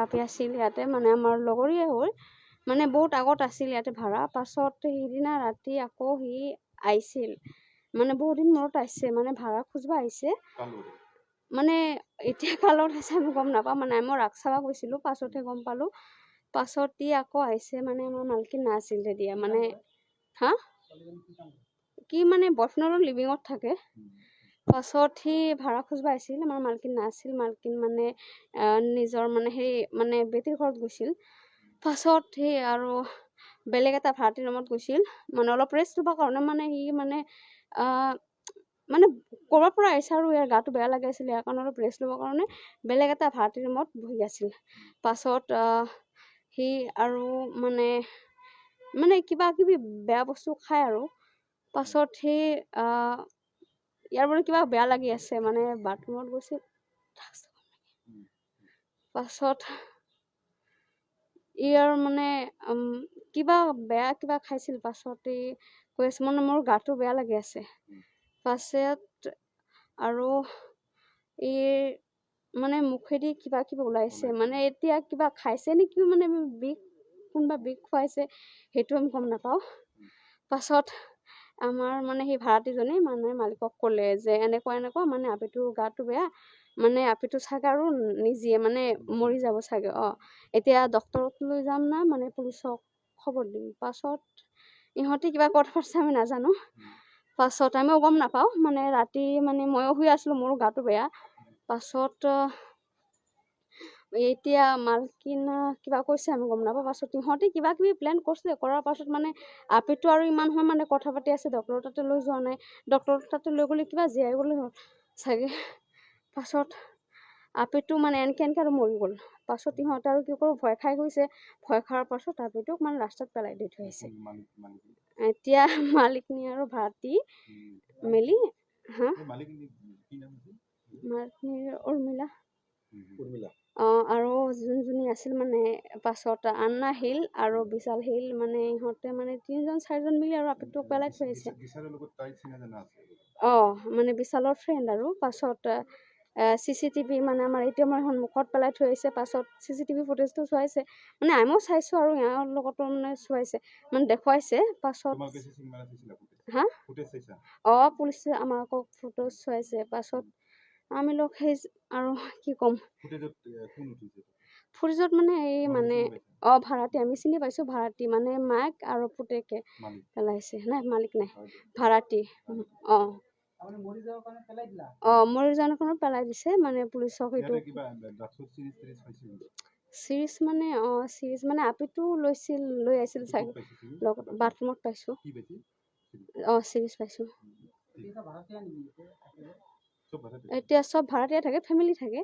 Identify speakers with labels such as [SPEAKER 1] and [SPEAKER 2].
[SPEAKER 1] আপি আছিল ইয়াতে মানে আমাৰ লগৰীয়া হয় মানে বহুত আগত আছিল ইয়াতে ভাড়া পাছত সিদিনা ৰাতি আকৌ সি আহিছিল মানে বহুত দিন মূৰত আহিছে মানে ভাড়া খুজিব আহিছে মানে এতিয়া কালত আছে আমি গম নাপাওঁ মানে মই ৰাস চাব গৈছিলোঁ পাছতহে গম পালোঁ পাছত ই আকৌ আহিছে মানে আমাৰ মালকিন নাছিল তেতিয়া মানে হা কি মানে বয়ফ্ৰেণ্ডৰ লিভিঙত থাকে পাছত সি ভাড়া খুজিব আহিছিল আমাৰ মালকিন নাছিল মালকিন মানে নিজৰ মানে সেই মানে বেটীৰ ঘৰত গৈছিল পাছত সি আৰু বেলেগ এটা ভাড়াতীৰ ৰুমত গৈছিল মানে অলপ ৰেষ্ট ল'বৰ কাৰণে মানে সি মানে মানে ক'ৰবাৰ পৰা আহিছে আৰু ইয়াৰ গাটো বেয়া লাগি আছিল ইয়াৰ কাৰণে অলপ ৰেষ্ট ল'বৰ কাৰণে বেলেগ এটা ভাড়াতীৰ ৰুমত বহি আছিল পাছত সি আৰু মানে কিবা কিবি বেয়া বস্তু খায় আৰু পাছত সি ইয়াৰ বোলে কিবা বেয়া লাগি আছে মানে বাথৰুমত গৈছিল পাছত ইয়াৰ মানে কিবা বেয়া কিবা খাইছিল পাছত কৈ আছে মানে মোৰ গাটো বেয়া লাগি আছে পাছত আৰু মানে মুখেদি কিবা কিবি ওলাইছে মানে এতিয়া কিবা খাইছে নেকি মানে বিষ কোনোবা বিষ খুৱাইছে সেইটো আমি গম নাপাওঁ পাছত আমাৰ মানে সেই ভাড়াতীজনী মানে মালিকক ক'লে যে এনেকুৱা মানে আপিটোৰ গাটো বেয়া মানে আপিটো চাগে আৰু নিজে মানে মৰি যাব চাগে এতিয়া ডক্তৰক লৈ যাম না মানে পুলিচক খবৰ দিম পাছত ইহঁতে কিবা কথা পাতিছে আমি নাজানো পাছত আমিও গম নাপাওঁ মানে ৰাতি মানে ময়ো শুই আছিলোঁ মোৰো গাটো বেয়া পাছত এতিয়া মালকিন কিবা কৈছে আমি গম নাপাওঁ পাছত ইহঁতে কিবা কিবি প্লেন কৰিছে কৰাৰ পাছত মানে আপিটো আৰু ইমান সময় মানে কথা পাতি আছে ডক্টৰৰ তাতে লৈ যোৱা নাই ডক্টৰৰ তাতে লৈ গ'লে কিবা জীয়াই গ'লে হ'ল চাগে পাছত আপিটো মানে এনেকৈ আৰু মৰি গ'ল পাছত ইহঁতে আৰু কি কৰোঁ ভয় খাই গৈছে ভয় খোৱাৰ পাছত আপিটোক মানে ৰাস্তাত পেলাই দি থৈ আহিছে এতিয়া মালিকনী আৰু ভাড়াতী মেলি হা মালিকনীৰ উৰ্মিলা আৰু যোনজনী আছিল মানে পাছত আন্না হিল আৰু বিশাল হিল মানে ইহঁতে মানে 3-4জন মিলি আৰু আপিটোক পেলাই থৈ আহিছে মানে বিশালৰ ফ্ৰেণ্ড আৰু পাছত CCTV মানে আমাৰ ATMৰ সন্মুখত পেলাই থৈ আহিছে পাছত CCTV ফুটেজটো চোৱাইছে মানে আমিও চাইছোঁ আৰু ইয়াৰ লগতো মানে চোৱাইছে মানে দেখুৱাইছে পাছত হা পুলিচে আমাক আকৌ ফুটেজ চোৱাইছে পাছত আমি লগ সেই আৰু কি ক'ম ফুটেজত মানে এই মানে ভাড়াতী আমি চিনি পাইছোঁ ভাড়াতী মানে মাক আৰু পুতেকে পেলাইছে নাই মালিক নাই ভাড়াতী মৰি যোৱাৰ কাৰণে পেলাই দিছে মানে পুলিচক সেইটো চিৰিজ মানে আপিটো লৈ আহিছিল চাগে লগত বাথৰুমত পাইছোঁ চিৰিজ পাইছোঁ এতিয়া চব ভাড়াতীয়া থাকে ফেমিলি থাকে